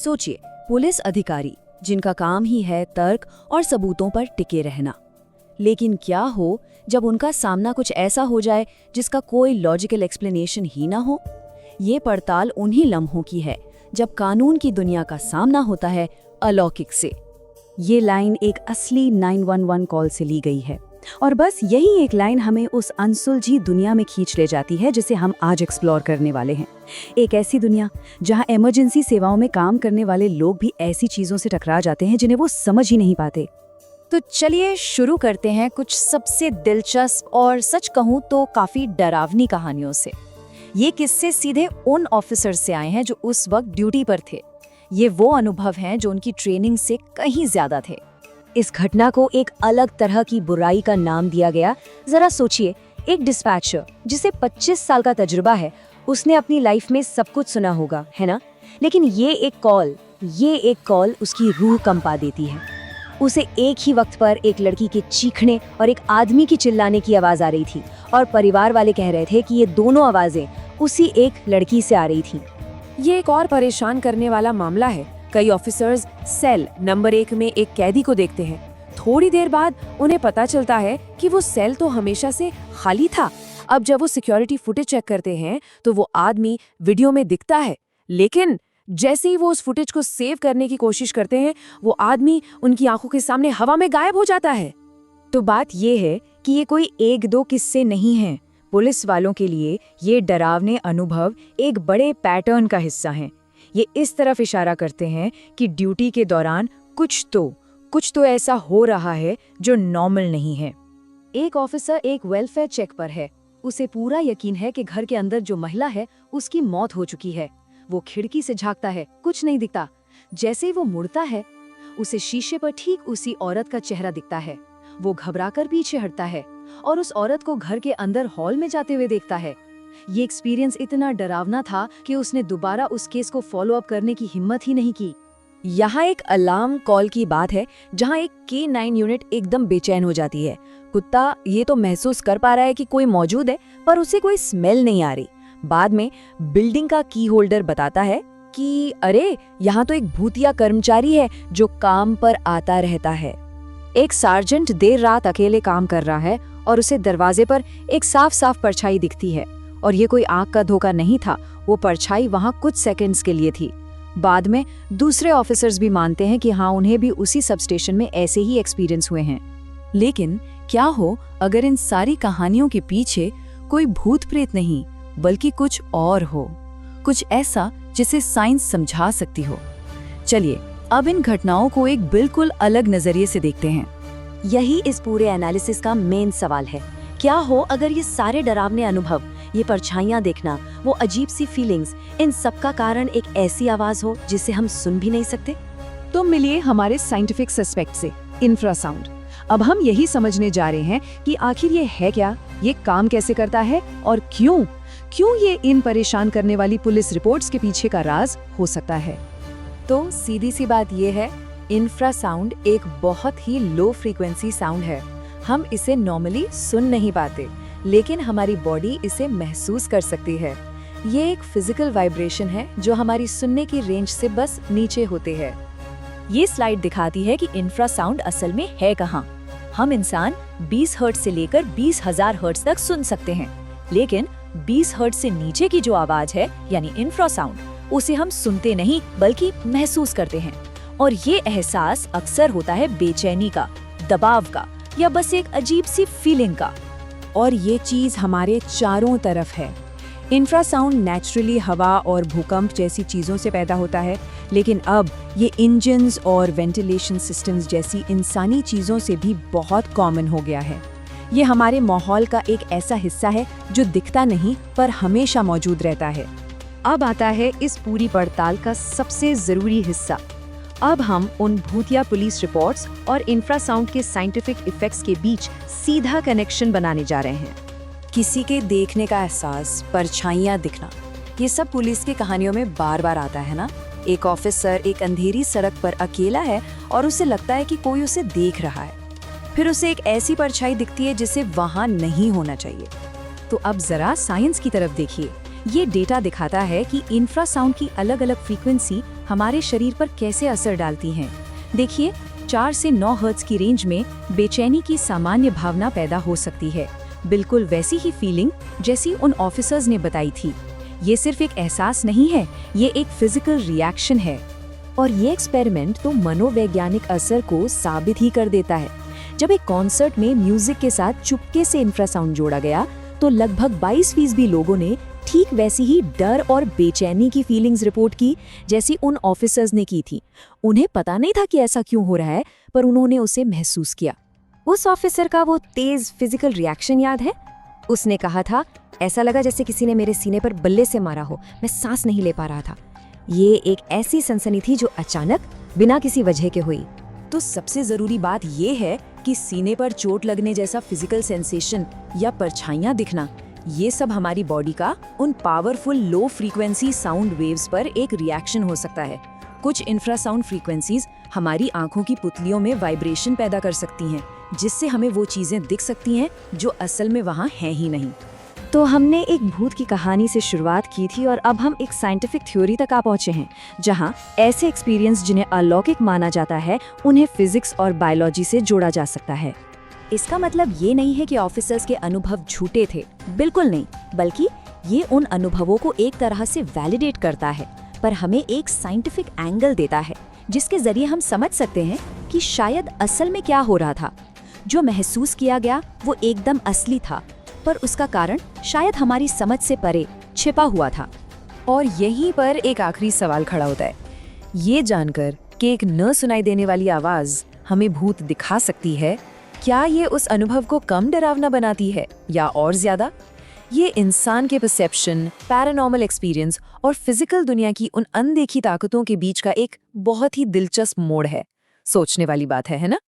सोचिए, पुलिस अधिकारी जिनका काम ही है तर्क और सबूतों पर टिके रहना। लेकिन क्या हो जब उनका सामना कुछ ऐसा हो जाए जिसका कोई लॉजिकल एक्सप्लेनेशन ही ना हो। ये पड़ताल उन्हीं लम्हों की है जब कानून की दुनिया का सामना होता है अलौकिक से। ये लाइन एक असली 911 कॉल से ली गई है और बस यही एक लाइन हमें उस अनसुलझी दुनिया में खींच ले जाती है जिसे हम आज एक्सप्लोर करने वाले हैं। एक ऐसी दुनिया जहां इमरजेंसी सेवाओं में काम करने वाले लोग भी ऐसी चीजों से टकरा जाते हैं जिन्हें वो समझ ही नहीं पाते। तो चलिए शुरू करते हैं कुछ सबसे दिलचस्प और सच कहूं तो काफी डरावनी कहानियों से। ये किस्से सीधे उन ऑफिसर से आए हैं जो उस वक्त ड्यूटी पर थे। ये वो अनुभव हैं जो उनकी ट्रेनिंग से कहीं ज्यादा थे। इस घटना को एक अलग तरह की बुराई का नाम दिया गया। जरा सोचिए, एक डिस्पैचर जिसे 25 साल का तजुर्बा है, उसने अपनी लाइफ में सब कुछ सुना होगा, है ना? लेकिन ये एक कॉल उसकी रूह कंपा देती है। उसे एक ही वक्त पर एक लड़की के चीखने और एक आदमी की चिल्लाने की आवाज आ रही थी और परिवार वाले कह रहे थे कि ये दोनों आवाजें उसी एक लड़की से आ रही थी। ये एक और परेशान करने वाला मामला है। कई ऑफिसर्स सेल नंबर 1 में एक कैदी को देखते हैं। थोड़ी देर बाद उन्हें पता चलता है कि वो सेल तो हमेशा से खाली था। अब जब वो सिक्योरिटी फुटेज चेक करते हैं तो वो आदमी वीडियो में दिखता है, लेकिन जैसे ही वो उस फुटेज को सेव करने की कोशिश करते हैं, वो आदमी उनकी आंखों के सामने हवा में गायब हो जाता है। तो बात ये है कि ये कोई एक दो किस्से नहीं हैं। पुलिस वालों के लिए ये डरावने अनुभव एक बड़े पैटर्न का हिस्सा हैं। ये इस तरफ इशारा करते हैं कि ड्यूटी के दौरान कुछ तो ऐसा हो रहा है जो नॉर्मल नहीं है। एक ऑफिसर एक वेलफेयर चेक पर है। उसे पूरा यकीन है कि घर के अंदर जो महिला है उसकी मौत हो चुकी है। वो खिड़की से झांकता है, कुछ नहीं दिखता। जैसे ही वो मुड़ता है, उसे शीशे पर ठीक उसी औरत का चेहरा दिखता है। वो घबराकर पीछे हटता है और उस औरत को घर के अंदर हॉल में जाते हुए देखता है। ये एक्सपीरियंस इतना डरावना था कि उसने दोबारा उस केस को फॉलो अप करने की हिम्मत ही नहीं की। यहाँ एक अलार्म कॉल की बात है जहाँ एक K9 यूनिट एकदम बेचैन हो जाती है। कुत्ता ये तो महसूस कर पा रहा है कि कोई मौजूद है, पर उसे कोई स्मेल नहीं आ रही। बाद में बिल्डिंग का की होल्डर बताता है कि अरे, यहाँ तो एक भूतिया कर्मचारी है जो काम पर आता रहता है। एक सार्जेंट देर रात अकेले काम कर रहा है और उसे दरवाजे पर एक साफ परछाई दिखती है। और ये कोई आंख का धोखा नहीं था, वो परछाई वहां कुछ सेकंड्स के लिए थी। बाद में दूसरे ऑफिसर्स भी मानते हैं कि हाँ, उन्हें भी उसी सबस्टेशन में ऐसे ही एक्सपीरियंस हुए हैं। लेकिन क्या हो अगर इन सारी कहानियों के पीछे कोई भूत प्रेत नहीं बल्कि कुछ और हो, कुछ ऐसा जिसे साइंस समझा सकती हो। चलिए अब इन घटनाओं को एक बिल्कुल अलग नजरिए से देखते हैं। यही इस पूरे एनालिसिस का मेन सवाल है। क्या हो अगर ये सारे डरावने अनुभव, ये परछाइयां देखना, वो अजीब सी फीलिंग्स, इन सब का कारण एक ऐसी आवाज हो जिसे हम सुन भी नहीं सकते? तो मिलिए हमारे साइंटिफिक सस्पेक्ट से, इंफ्रासाउंड। अब हम यही समझने जा रहे हैं कि आखिर ये है क्या, ये काम कैसे करता है और क्यों ये इन परेशान करने वाली पुलिस रिपोर्ट्स के पीछे का राज हो सकता है। तो सीधी सी बात ये है, इंफ्रासाउंड एक बहुत ही लो फ्रीक्वेंसी साउंड है। हम इसे नॉर्मली सुन नहीं पाते, लेकिन हमारी बॉडी इसे महसूस कर सकती है। ये एक फिजिकल वाइब्रेशन है जो हमारी सुनने की रेंज से बस नीचे होते हैं। ये स्लाइड दिखाती है कि इंफ्रासाउंड असल में है कहाँ। हम इंसान 20 हर्ट्ज से लेकर 20,000 हर्ट्ज तक सुन सकते हैं, लेकिन 20 हर्ट्ज से नीचे की जो आवाज है यानी इंफ्रासाउंड, उसे हम सुनते नहीं बल्कि महसूस करते हैं। और ये एहसास अक्सर होता है बेचैनी का, दबाव का, या बस एक अजीब सी फीलिंग का। और ये चीज हमारे चारों तरफ है। इंफ्रासाउंड नेचुरली हवा और भूकंप जैसी चीजों से पैदा होता है, लेकिन अब ये इंजन्स और वेंटिलेशन सिस्टम्स जैसी इंसानी चीजों से भी बहुत कॉमन हो गया है। ये हमारे माहौल का एक ऐसा हिस्सा है जो दिखता नहीं पर हमेशा मौजूद रहता है। अब आता है इस पूरी पड़ताल का सबसे जरूरी हिस्सा। अब हम उन भूतिया पुलिस रिपोर्ट्स और इंफ्रासाउंड के साइंटिफिक इफेक्ट्स के बीच सीधा कनेक्शन बनाने जा रहे हैं। किसी के देखने का एहसास, परछाइयां दिखना, ये सब पुलिस की कहानियों में बार बार आता है ना। एक ऑफिसर एक अंधेरी सड़क पर अकेला है और उसे लगता है कि कोई उसे देख रहा है। फिर उसे एक ऐसी परछाई दिखती है जिसे वहां नहीं होना चाहिए। तो अब जरा साइंस की तरफ देखिए। ये डेटा दिखाता है कि इंफ्रासाउंड की अलग अलग फ्रीक्वेंसी हमारे शरीर पर कैसे असर डालती हैं। देखिए, 4 से 9 हर्ट्ज की रेंज में बेचैनी की सामान्य भावना पैदा हो सकती है, बिल्कुल वैसी ही फीलिंग जैसी उन ऑफिसर्स ने बताई थी। ये सिर्फ एक एहसास नहीं है, ये एक फिजिकल रिएक्शन है। और ये एक्सपेरिमेंट तो मनोवैज्ञानिक असर को साबित ही कर देता है। जब एक कॉन्सर्ट में म्यूजिक के साथ चुपके से इंफ्रासाउंड जोड़ा गया तो लगभग 22% लोगों ने ठीक वैसी ही डर और बेचैनी की फीलिंग्स रिपोर्ट की जैसी उन ऑफिसर्स ने की थी। उन्हें पता नहीं था कि ऐसा क्यों हो रहा है, पर उन्होंने उसे महसूस किया। उस ऑफिसर का वो तेज फिजिकल रिएक्शन याद है? उसने कहा था, ऐसा लगा जैसे किसी ने मेरे सीने पर बल्ले से मारा हो, मैं सांस नहीं ले पा रहा था। ये एक ऐसी सनसनी थी जो अचानक बिना किसी वजह के हुई। तो सबसे जरूरी बात ये है कि सीने पर चोट लगने जैसा फिजिकल सेंसेशन या परछाइयां दिखना, ये सब हमारी बॉडी का उन powerful low frequency sound waves पर एक रिएक्शन हो सकता है। कुछ इंफ्रासाउंड फ्रीक्वेंसीज हमारी आंखों की पुतलियों में वाइब्रेशन पैदा कर सकती हैं, जिससे हमें वो चीजें दिख सकती हैं जो असल में वहाँ हैं ही नहीं। तो हमने एक भूत की कहानी से शुरुआत की थी और अब हम एक साइंटिफिक थ्योरी तक आ पहुंचे हैं, जहां ऐसे एक्सपीरियंस जिन्हें अलौकिक माना जाता है उन्हें फिजिक्स और बायोलॉजी से जोड़ा जा सकता है। इसका मतलब ये नहीं है कि ऑफिसर्स के अनुभव झूठे थे, बिल्कुल नहीं, बल्कि ये उन अनुभवों को एक तरह से वैलिडेट करता है, पर हमें एक साइंटिफिक एंगल देता है जिसके जरिए हम समझ सकते हैं कि शायद असल में क्या हो रहा था। जो महसूस किया गया वो एकदम असली था, पर उसका कारण शायद हमारी समझ से परे छिपा हुआ था। और यहीं पर एक आखिरी सवाल खड़ा होता है, ये जानकर कि एक न सुनाई देने वाली आवाज हमें भूत दिखा सकती है, क्या ये उस अनुभव को कम डरावना बनाती है या और ज्यादा? ये इंसान के परसेप्शन, पैरानॉर्मल एक्सपीरियंस और फिजिकल दुनिया की उन अनदेखी ताकतों के बीच का एक बहुत ही दिलचस्प मोड़ है। सोचने वाली बात है ना?